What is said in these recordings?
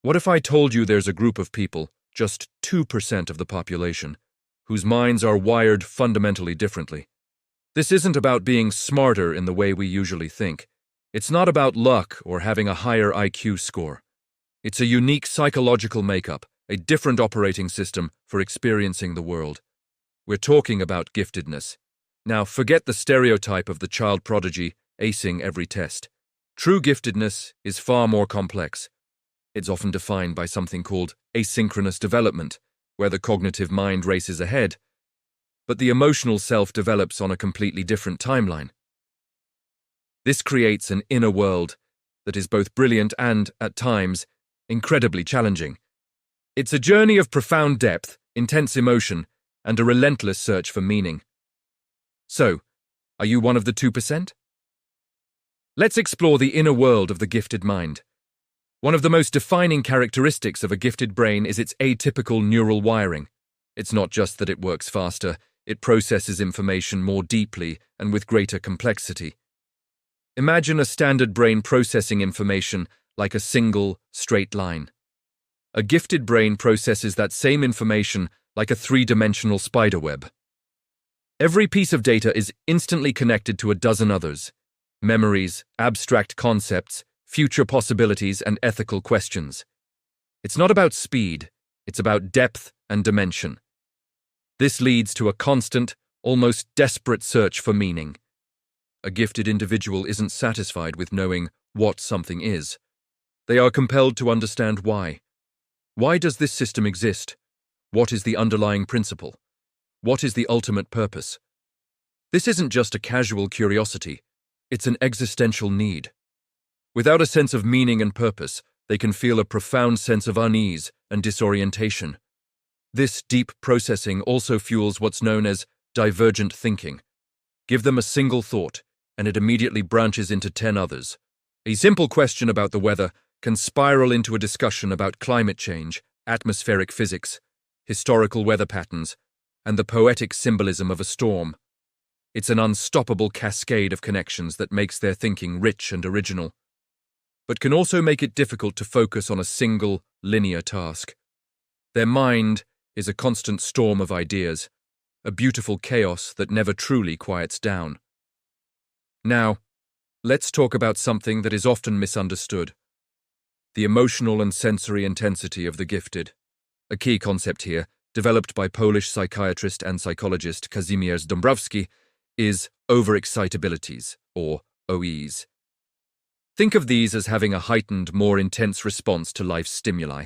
What if I told you there's a group of people, just 2% of the population, whose minds are wired fundamentally differently? This isn't about being smarter in the way we usually think. It's not about luck or having a higher IQ score. It's a unique psychological makeup, a different operating system for experiencing the world. We're talking about giftedness. Now, forget the stereotype of the child prodigy acing every test. True giftedness is far more complex. It's often defined by something called asynchronous development, where the cognitive mind races ahead, but the emotional self develops on a completely different timeline. This creates an inner world that is both brilliant and, at times, incredibly challenging. It's a journey of profound depth, intense emotion, and a relentless search for meaning. So, are you one of the 2%? Let's explore the inner world of the gifted mind. One of the most defining characteristics of a gifted brain is its atypical neural wiring. It's not just that it works faster, it processes information more deeply and with greater complexity. Imagine a standard brain processing information like a single, straight line. A gifted brain processes that same information like a three-dimensional spiderweb. Every piece of data is instantly connected to a dozen others: memories, abstract concepts, future possibilities, and ethical questions. It's not about speed, it's about depth and dimension. This leads to a constant, almost desperate search for meaning. A gifted individual isn't satisfied with knowing what something is. They are compelled to understand why. Why does this system exist? What is the underlying principle? What is the ultimate purpose? This isn't just a casual curiosity, it's an existential need. Without a sense of meaning and purpose, they can feel a profound sense of unease and disorientation. This deep processing also fuels what's known as divergent thinking. Give them a single thought, and it immediately branches into 10 others. A simple question about the weather can spiral into a discussion about climate change, atmospheric physics, historical weather patterns, and the poetic symbolism of a storm. It's an unstoppable cascade of connections that makes their thinking rich and original, but can also make it difficult to focus on a single, linear task. Their mind is a constant storm of ideas, a beautiful chaos that never truly quiets down. Now, let's talk about something that is often misunderstood: the emotional and sensory intensity of the gifted. A key concept here, developed by Polish psychiatrist and psychologist Kazimierz Dabrowski, is overexcitabilities, or OEs. Think of these as having a heightened, more intense response to life's stimuli.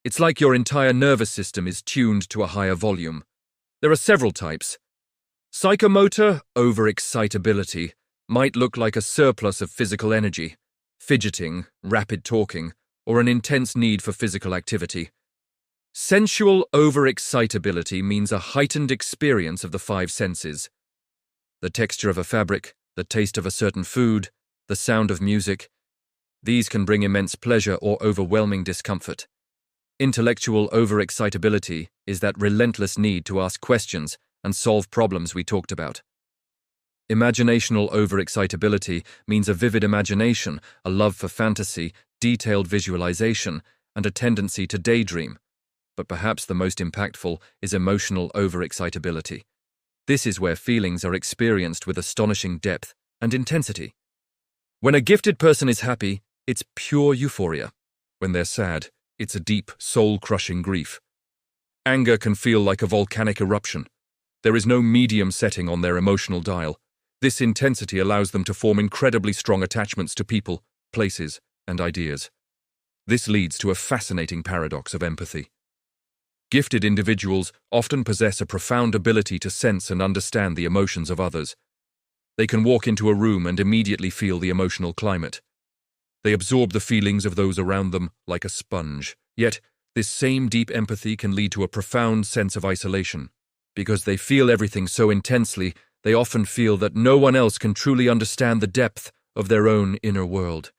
It's like your entire nervous system is tuned to a higher volume. There are several types. Psychomotor overexcitability might look like a surplus of physical energy, fidgeting, rapid talking, or an intense need for physical activity. Sensual overexcitability means a heightened experience of the five senses: the texture of a fabric, the taste of a certain food, the sound of music. These can bring immense pleasure or overwhelming discomfort. Intellectual overexcitability is that relentless need to ask questions and solve problems we talked about. Imaginational overexcitability means a vivid imagination, a love for fantasy, detailed visualization, and a tendency to daydream. But perhaps the most impactful is emotional overexcitability. This is where feelings are experienced with astonishing depth and intensity. When a gifted person is happy, it's pure euphoria. When they're sad, it's a deep, soul-crushing grief. Anger can feel like a volcanic eruption. There is no medium setting on their emotional dial. This intensity allows them to form incredibly strong attachments to people, places, and ideas. This leads to a fascinating paradox of empathy. Gifted individuals often possess a profound ability to sense and understand the emotions of others. They can walk into a room and immediately feel the emotional climate. They absorb the feelings of those around them like a sponge. Yet, this same deep empathy can lead to a profound sense of isolation. Because they feel everything so intensely, they often feel that no one else can truly understand the depth of their own inner world.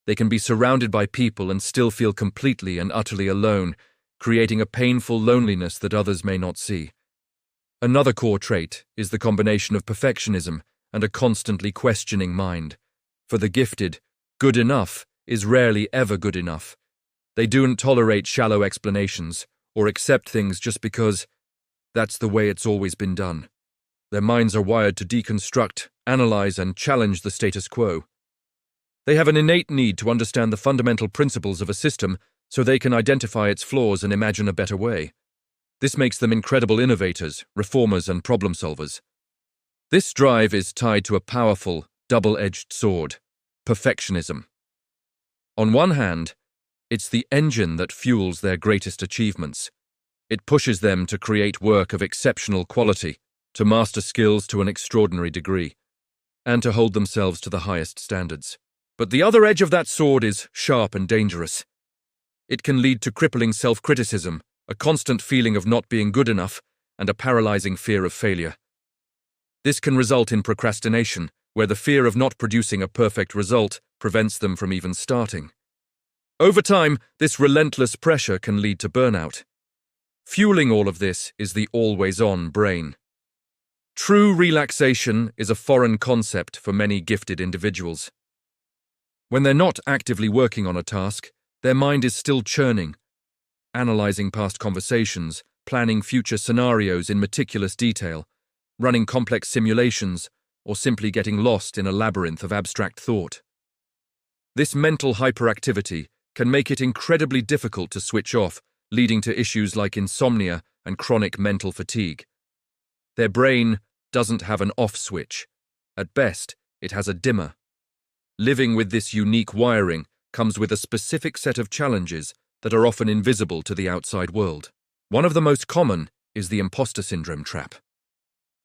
They can be surrounded by people and still feel completely and utterly alone, creating a painful loneliness that others may not see. Another core trait is the combination of perfectionism and a constantly questioning mind. For the gifted, good enough is rarely ever good enough. They don't tolerate shallow explanations or accept things just because that's the way it's always been done. Their minds are wired to deconstruct, analyze, and challenge the status quo. They have an innate need to understand the fundamental principles of a system so they can identify its flaws and imagine a better way. This makes them incredible innovators, reformers, and problem solvers. This drive is tied to a powerful, double-edged sword: perfectionism. On one hand, it's the engine that fuels their greatest achievements. It pushes them to create work of exceptional quality, to master skills to an extraordinary degree, and to hold themselves to the highest standards. But the other edge of that sword is sharp and dangerous. It can lead to crippling self-criticism, a constant feeling of not being good enough, and a paralyzing fear of failure. This can result in procrastination, where the fear of not producing a perfect result prevents them from even starting. Over time, this relentless pressure can lead to burnout. Fueling all of this is the always-on brain. True relaxation is a foreign concept for many gifted individuals. When they're not actively working on a task, their mind is still churning, analyzing past conversations, planning future scenarios in meticulous detail, running complex simulations, or simply getting lost in a labyrinth of abstract thought. This mental hyperactivity can make it incredibly difficult to switch off, leading to issues like insomnia and chronic mental fatigue. Their brain doesn't have an off switch. At best, it has a dimmer. Living with this unique wiring comes with a specific set of challenges that are often invisible to the outside world. One of the most common is the imposter syndrome trap.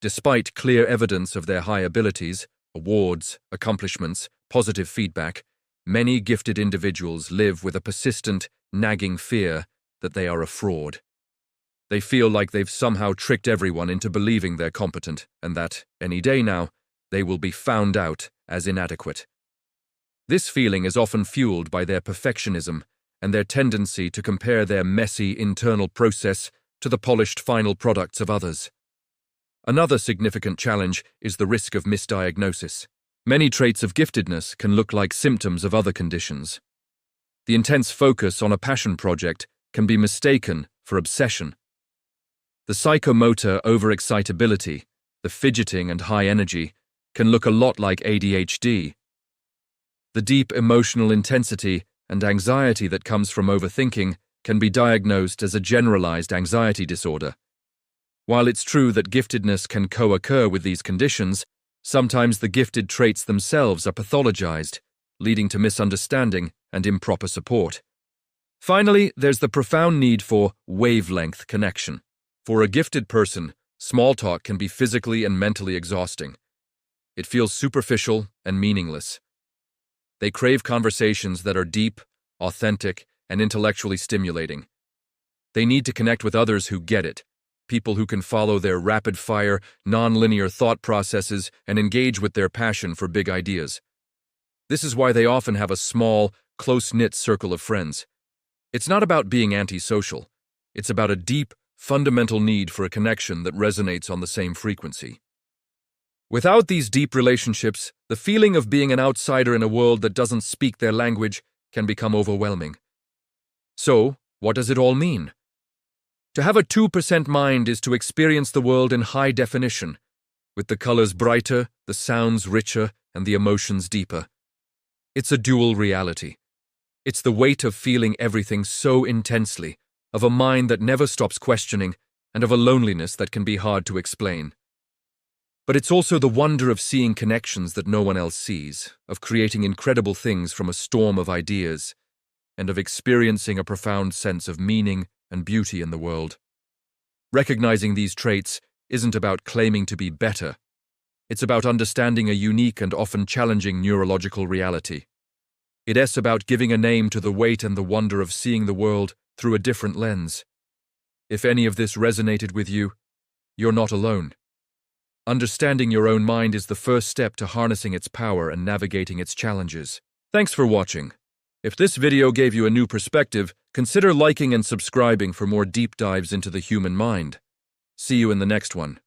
Despite clear evidence of their high abilities, awards, accomplishments, positive feedback, many gifted individuals live with a persistent, nagging fear that they are a fraud. They feel like they've somehow tricked everyone into believing they're competent and that, any day now, they will be found out as inadequate. This feeling is often fueled by their perfectionism and their tendency to compare their messy internal process to the polished final products of others. Another significant challenge is the risk of misdiagnosis. Many traits of giftedness can look like symptoms of other conditions. The intense focus on a passion project can be mistaken for obsession. The psychomotor overexcitability, the fidgeting and high energy, can look a lot like ADHD. The deep emotional intensity and anxiety that comes from overthinking can be diagnosed as a generalized anxiety disorder. While it's true that giftedness can co-occur with these conditions, sometimes the gifted traits themselves are pathologized, leading to misunderstanding and improper support. Finally, there's the profound need for wavelength connection. For a gifted person, small talk can be physically and mentally exhausting. It feels superficial and meaningless. They crave conversations that are deep, authentic, and intellectually stimulating. They need to connect with others who get it, people who can follow their rapid-fire, non-linear thought processes and engage with their passion for big ideas. This is why they often have a small, close-knit circle of friends. It's not about being antisocial. It's about a deep, fundamental need for a connection that resonates on the same frequency. Without these deep relationships, the feeling of being an outsider in a world that doesn't speak their language can become overwhelming. So, what does it all mean? To have a 2% mind is to experience the world in high definition, with the colors brighter, the sounds richer, and the emotions deeper. It's a dual reality. It's the weight of feeling everything so intensely, of a mind that never stops questioning, and of a loneliness that can be hard to explain. But it's also the wonder of seeing connections that no one else sees, of creating incredible things from a storm of ideas, and of experiencing a profound sense of meaning and beauty in the world. Recognizing these traits isn't about claiming to be better. It's about understanding a unique and often challenging neurological reality. It's about giving a name to the weight and the wonder of seeing the world through a different lens. If any of this resonated with you, you're not alone. Understanding your own mind is the first step to harnessing its power and navigating its challenges. Thanks for watching. If this video gave you a new perspective, consider liking and subscribing for more deep dives into the human mind. See you in the next one.